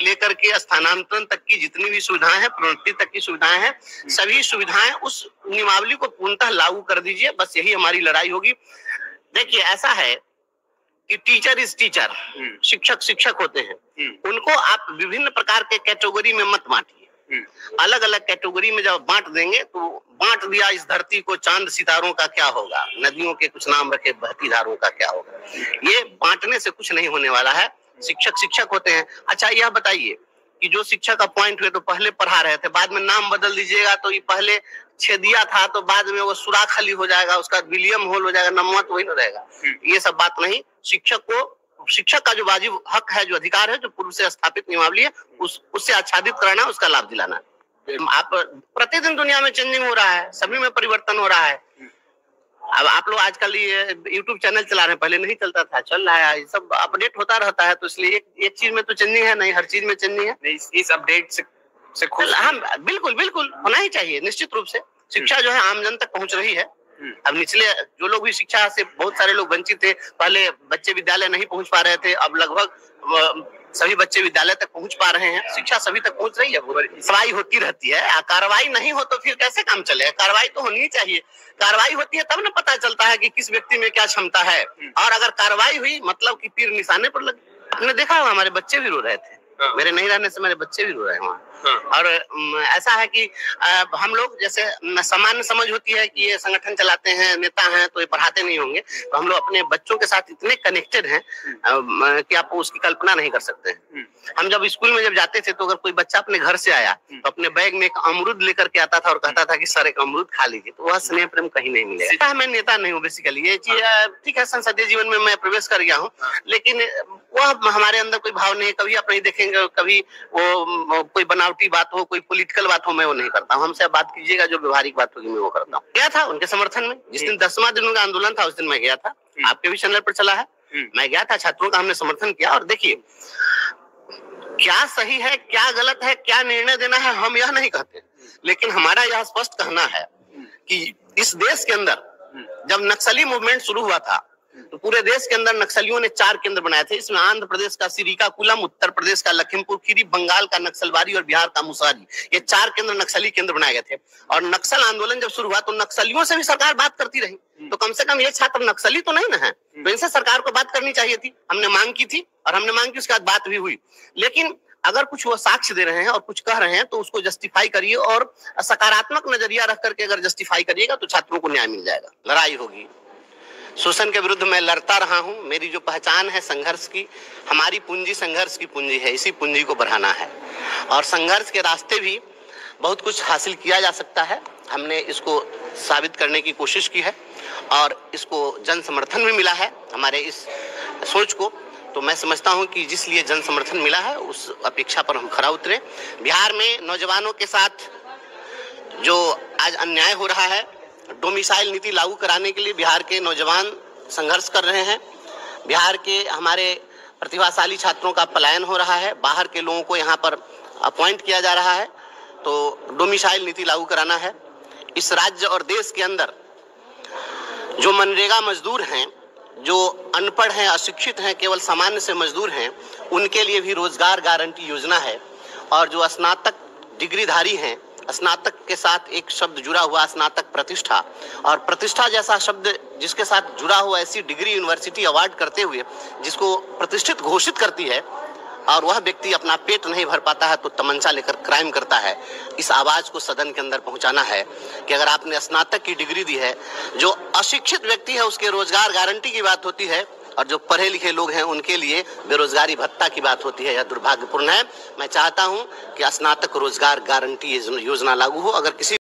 लेकर के स्थानांतरण तक की जितनी भी सुविधाएं हैं, प्रोन्नति तक की सुविधाएं हैं, सभी सुविधाएं उस नियमावली को पूर्णतः लागू कर दीजिए। बस यही हमारी लड़ाई होगी। देखिए, ऐसा है कि टीचर इज टीचर, शिक्षक शिक्षक होते हैं, उनको आप विभिन्न प्रकार के कैटेगरी में मत बांटिए। अलग अलग कैटेगरी में जब बांट देंगे तो बांट दिया इस धरती को, चांद सितारों का क्या होगा, नदियों के कुछ नाम रखे बहती धारों का क्या होगा। ये बांटने से कुछ नहीं होने वाला है। शिक्षक शिक्षक होते हैं। अच्छा, यह बताइए कि जो शिक्षक अपॉइंट हुए तो पहले पढ़ा रहे थे, बाद में नाम बदल दीजिएगा तो ये पहले छेदिया था तो बाद में वो सुराख खाली हो जाएगा, उसका विलियम होल हो जाएगा, नमवा तो वही न रहेगा। ये सब बात नहीं। शिक्षक का जो वाजिब हक है, जो अधिकार है, जो पूर्व से स्थापित नियमावली है, उससे आच्छादित कराना, उसका लाभ दिलाना। आप प्रतिदिन दुनिया में चेंजिंग हो रहा है, सभी में परिवर्तन हो रहा है। अब आप लोग आजकल ये YouTube चैनल चला रहे हैं, पहले नहीं चलता था, चल रहा है, सब अपडेट होता रहता है, तो इसलिए एक चीज में तो चेंजिंग है नहीं, हर चीज में चेंजिंग है। इस अपडेट से खुश हम बिल्कुल बिल्कुल होना ही चाहिए। निश्चित रूप से शिक्षा जो है आम जन तक पहुंच रही है। अब निचले जो लोग भी शिक्षा से, बहुत सारे लोग वंचित थे, पहले बच्चे विद्यालय नहीं पहुंच पा रहे थे, अब लगभग सभी बच्चे विद्यालय तक पहुंच पा रहे हैं। शिक्षा सभी तक पहुंच रही है। कार्रवाई होती रहती है। कार्रवाई नहीं हो तो फिर कैसे काम चले? कार्रवाई तो होनी ही चाहिए। कार्रवाई होती है तब ना पता चलता है कि किस व्यक्ति में क्या क्षमता है। और अगर कार्रवाई हुई मतलब कि तीर निशाने पर लगी। आपने देखा होगा हमारे बच्चे भी रो रहे थे, मेरे नहीं रहने से मेरे बच्चे भी रो रहे हैं वहाँ। और ऐसा है कि हम लोग जैसे सामान्य समझ होती है कि ये संगठन चलाते हैं, नेता हैं, तो ये पढ़ाते नहीं होंगे, तो हम लोग अपने बच्चों के साथ इतने कनेक्टेड हैं कि आप उसकी कल्पना नहीं कर सकते हैं। हम जब स्कूल में जब जाते थे तो अगर कोई बच्चा अपने घर से आया तो अपने बैग में एक अमरूद लेकर के आता था और कहता था कि सर एक अमरूद खा लीजिए, तो वह स्नेह प्रेम कहीं नहीं मिलेगा। मैं नेता नहीं हूँ बेसिकली, ये चीज ठीक है, संसदीय जीवन में मैं प्रवेश कर गया हूँ, लेकिन वह हमारे अंदर कोई भाव नहीं। कभी आप नहीं देखेंगे, कभी वो कोई बनावटी बात हो, कोई पॉलिटिकल बात हो, मैं वो नहीं करता हूँ। हमसे बात कीजिएगा, जो व्यवहारिक बात होगी मैं वो करता हूँ। गया था उनके समर्थन में, जिस दिन 10वां दिन का आंदोलन था उस दिन मैं गया था, आपके भी चैनल पर चला है, मैं गया था, छात्रों का हमने समर्थन किया। और देखिए, क्या सही है, क्या गलत है, क्या निर्णय देना है, हम यह नहीं कहते, लेकिन हमारा यह स्पष्ट कहना है कि इस देश के अंदर जब नक्सली मूवमेंट शुरू हुआ था तो पूरे देश के अंदर नक्सलियों ने 4 केंद्र बनाए थे। इसमें आंध्र प्रदेश का श्रीकाकुलम, उत्तर प्रदेश का लखीमपुर खीरी, बंगाल का नक्सलबारी और बिहार का मुसहरी, ये 4 केंद्र नक्सली केंद्र बनाए गए थे। और नक्सल आंदोलन जब शुरू हुआ तो नक्सलियों से भी सरकार बात करती रही, तो कम से कम ये छात्र नक्सली तो नहीं ना है, तो इनसे सरकार को बात करनी चाहिए थी। हमने मांग की थी और हमने मांग की, उसके बाद बात भी हुई। लेकिन अगर कुछ वो साक्ष्य दे रहे हैं और कुछ कह रहे हैं तो उसको जस्टिफाई करिए, और सकारात्मक नजरिया रख करके अगर जस्टिफाई करिएगा तो छात्रों को न्याय मिल जाएगा। लड़ाई होगी, शोषण के विरुद्ध मैं लड़ता रहा हूं। मेरी जो पहचान है संघर्ष की, हमारी पूंजी संघर्ष की पूंजी है, इसी पूंजी को बढ़ाना है। और संघर्ष के रास्ते भी बहुत कुछ हासिल किया जा सकता है। हमने इसको साबित करने की कोशिश की है और इसको जन समर्थन भी मिला है हमारे इस सोच को। तो मैं समझता हूं कि जिस लिए जन समर्थन मिला है उस अपेक्षा पर हम खरा उतरे। बिहार में नौजवानों के साथ जो आज अन्याय हो रहा है, डोमिसाइल नीति लागू कराने के लिए बिहार के नौजवान संघर्ष कर रहे हैं। बिहार के हमारे प्रतिभाशाली छात्रों का पलायन हो रहा है, बाहर के लोगों को यहाँ पर अपॉइंट किया जा रहा है, तो डोमिसाइल नीति लागू कराना है। इस राज्य और देश के अंदर जो मनरेगा मजदूर हैं, जो अनपढ़ हैं, अशिक्षित हैं, केवल सामान्य से मजदूर हैं, उनके लिए भी रोजगार गारंटी योजना है। और जो स्नातक डिग्रीधारी हैं, स्नातक के साथ एक शब्द जुड़ा हुआ, स्नातक प्रतिष्ठा, और प्रतिष्ठा जैसा शब्द जिसके साथ जुड़ा हुआ, ऐसी डिग्री यूनिवर्सिटी अवार्ड करते हुए जिसको प्रतिष्ठित घोषित करती है, और वह व्यक्ति अपना पेट नहीं भर पाता है तो तमंचा लेकर क्राइम करता है। इस आवाज को सदन के अंदर पहुंचाना है कि अगर आपने स्नातक की डिग्री दी है, जो अशिक्षित व्यक्ति है उसके रोजगार गारंटी की बात होती है, और जो पढ़े लिखे लोग हैं उनके लिए बेरोजगारी भत्ता की बात होती है। यह दुर्भाग्यपूर्ण है। मैं चाहता हूं कि स्नातक रोजगार गारंटी योजना लागू हो। अगर किसी